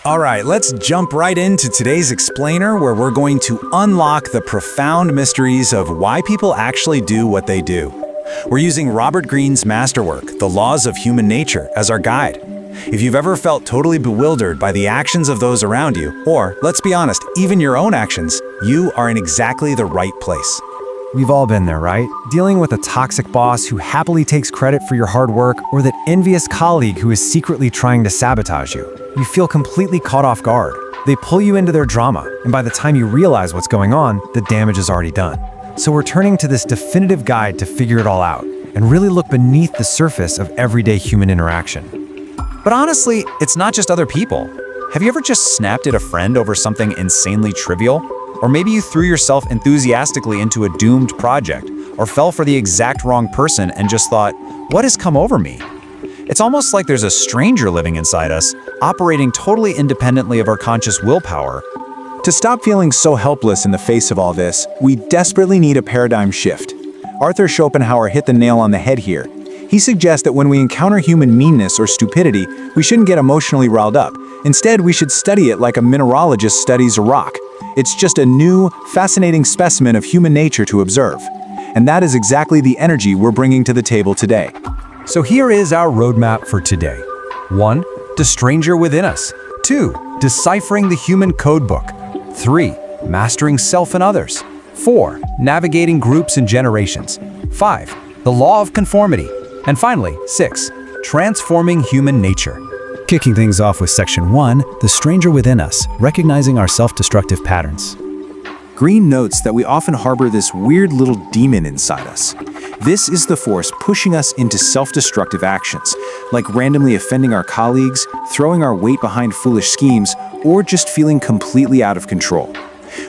Alright, let's jump right into today's explainer where we're going to unlock the profound mysteries of why people actually do what they do. We're using Robert Greene's masterwork, The Laws of Human Nature, as our guide. If you've ever felt totally bewildered by the actions of those around you, or, let's be honest, even your own actions, you are in exactly the right place. We've all been there, right? Dealing with a toxic boss who happily takes credit for your hard work, or that envious colleague who is secretly trying to sabotage you. You feel completely caught off guard. They pull you into their drama, and by the time you realize what's going on, the damage is already done. So we're turning to this definitive guide to figure it all out, and really look beneath the surface of everyday human interaction. But honestly, it's not just other people. Have you ever just snapped at a friend over something insanely trivial? Or maybe you threw yourself enthusiastically into a doomed project, or fell for the exact wrong person and just thought, what has come over me? It's almost like there's a stranger living inside us, operating totally independently of our conscious willpower. To stop feeling so helpless in the face of all this, we desperately need a paradigm shift. Arthur Schopenhauer hit the nail on the head here. He suggests that when we encounter human meanness or stupidity, we shouldn't get emotionally riled up. Instead, we should study it like a mineralogist studies a rock. It's just a new, fascinating specimen of human nature to observe. And that is exactly the energy we're bringing to the table today. So here is our roadmap for today. 1. The stranger within us. 2. Deciphering the human codebook. 3. Mastering self and others. 4. Navigating groups and generations. 5. The law of conformity. And finally, 6. Transforming human nature. Kicking things off with Section 1, The Stranger Within Us, Recognizing Our Self-Destructive Patterns. Greene notes that we often harbor this weird little demon inside us. This is the force pushing us into self-destructive actions, like randomly offending our colleagues, throwing our weight behind foolish schemes, or just feeling completely out of control.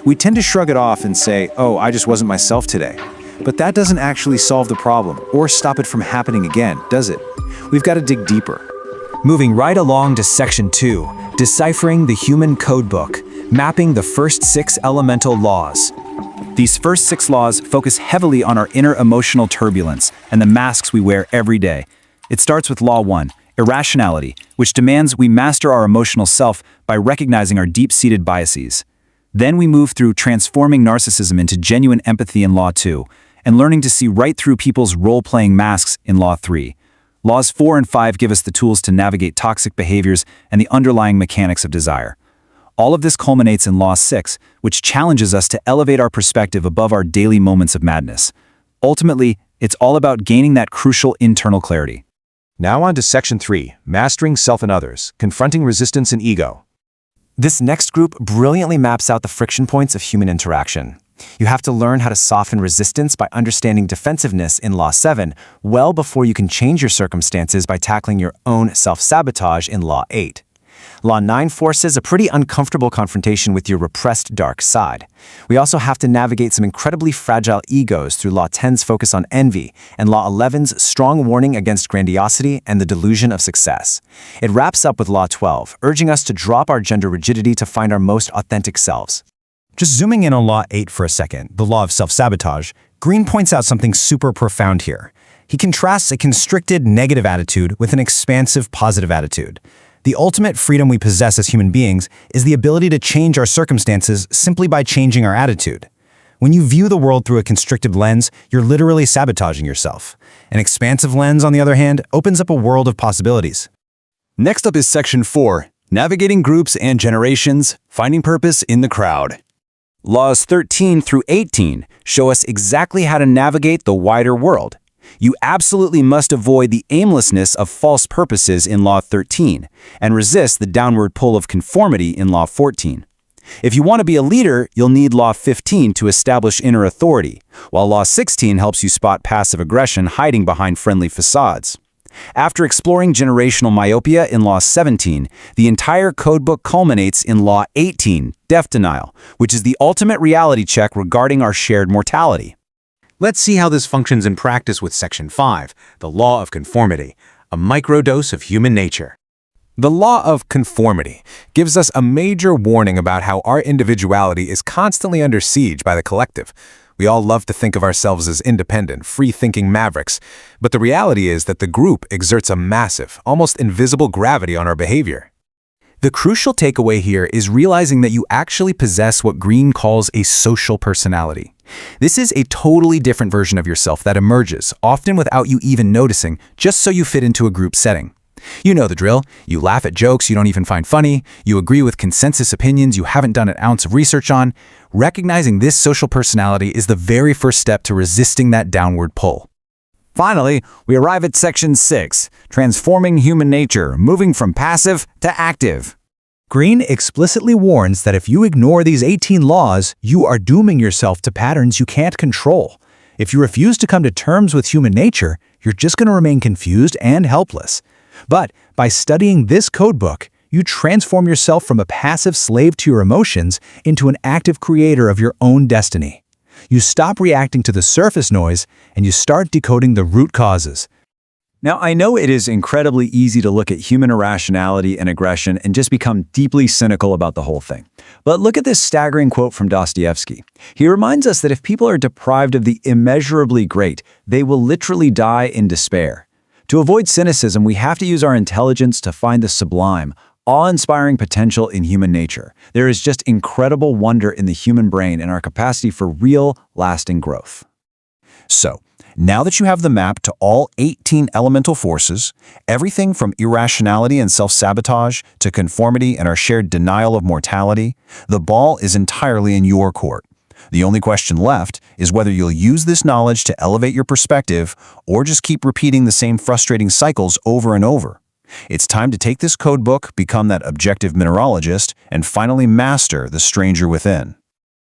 We tend to shrug it off and say, oh, I just wasn't myself today. But that doesn't actually solve the problem, or stop it from happening again, does it? We've got to dig deeper. Moving right along to Section 2, Deciphering the Human Codebook, Mapping the First 6 Elemental Laws. These first 6 laws focus heavily on our inner emotional turbulence and the masks we wear every day. It starts with Law 1, Irrationality, which demands we master our emotional self by recognizing our deep-seated biases. Then we move through transforming narcissism into genuine empathy in Law 2, and learning to see right through people's role-playing masks in Law 3. Laws 4 and 5 give us the tools to navigate toxic behaviors and the underlying mechanics of desire. All of this culminates in Law 6, which challenges us to elevate our perspective above our daily moments of madness. Ultimately, it's all about gaining that crucial internal clarity. Now on to Section 3, Mastering Self and Others, Confronting Resistance and Ego. This next group brilliantly maps out the friction points of human interaction. You have to learn how to soften resistance by understanding defensiveness in Law 7, well before you can change your circumstances by tackling your own self-sabotage in Law 8. Law 9 forces a pretty uncomfortable confrontation with your repressed dark side. We also have to navigate some incredibly fragile egos through Law 10's focus on envy and Law 11's strong warning against grandiosity and the delusion of success. It wraps up with Law 12, urging us to drop our gender rigidity to find our most authentic selves. Just zooming in on Law 8 for a second, the law of self-sabotage, Greene points out something super profound here. He contrasts a constricted negative attitude with an expansive positive attitude. The ultimate freedom we possess as human beings is the ability to change our circumstances simply by changing our attitude. When you view the world through a constricted lens, you're literally sabotaging yourself. An expansive lens, on the other hand, opens up a world of possibilities. Next up is Section 4, Navigating Groups and Generations, Finding Purpose in the Crowd. Laws 13 through 18 show us exactly how to navigate the wider world. You absolutely must avoid the aimlessness of false purposes in Law 13 and resist the downward pull of conformity in Law 14. If you want to be a leader, you'll need Law 15 to establish inner authority, while Law 16 helps you spot passive aggression hiding behind friendly facades. After exploring generational myopia in Law 17, the entire codebook culminates in Law 18, Death Denial, which is the ultimate reality check regarding our shared mortality. Let's see how this functions in practice with Section 5, the Law of Conformity, a microdose of human nature. The law of conformity gives us a major warning about how our individuality is constantly under siege by the collective. We all love to think of ourselves as independent, free-thinking mavericks, but the reality is that the group exerts a massive, almost invisible gravity on our behavior. The crucial takeaway here is realizing that you actually possess what Greene calls a social personality. This is a totally different version of yourself that emerges, often without you even noticing, just so you fit into a group setting. You know the drill. You laugh at jokes you don't even find funny. You agree with consensus opinions you haven't done an ounce of research on. Recognizing this social personality is the very first step to resisting that downward pull. Finally, we arrive at Section 6, Transforming Human Nature, moving from passive to active. Greene explicitly warns that if you ignore these 18 laws, you are dooming yourself to patterns you can't control. If you refuse to come to terms with human nature, you're just going to remain confused and helpless. But by studying this codebook, you transform yourself from a passive slave to your emotions into an active creator of your own destiny. You stop reacting to the surface noise and you start decoding the root causes. Now, I know it is incredibly easy to look at human irrationality and aggression and just become deeply cynical about the whole thing. But look at this staggering quote from Dostoevsky. He reminds us that if people are deprived of the immeasurably great, they will literally die in despair. To avoid cynicism, we have to use our intelligence to find the sublime, awe-inspiring potential in human nature. There is just incredible wonder in the human brain and our capacity for real, lasting growth. So, now that you have the map to all 18 elemental forces, everything from irrationality and self-sabotage to conformity and our shared denial of mortality, the ball is entirely in your court. The only question left is whether you'll use this knowledge to elevate your perspective or just keep repeating the same frustrating cycles over and over. It's time to take this codebook, become that objective mineralogist, and finally master the stranger within.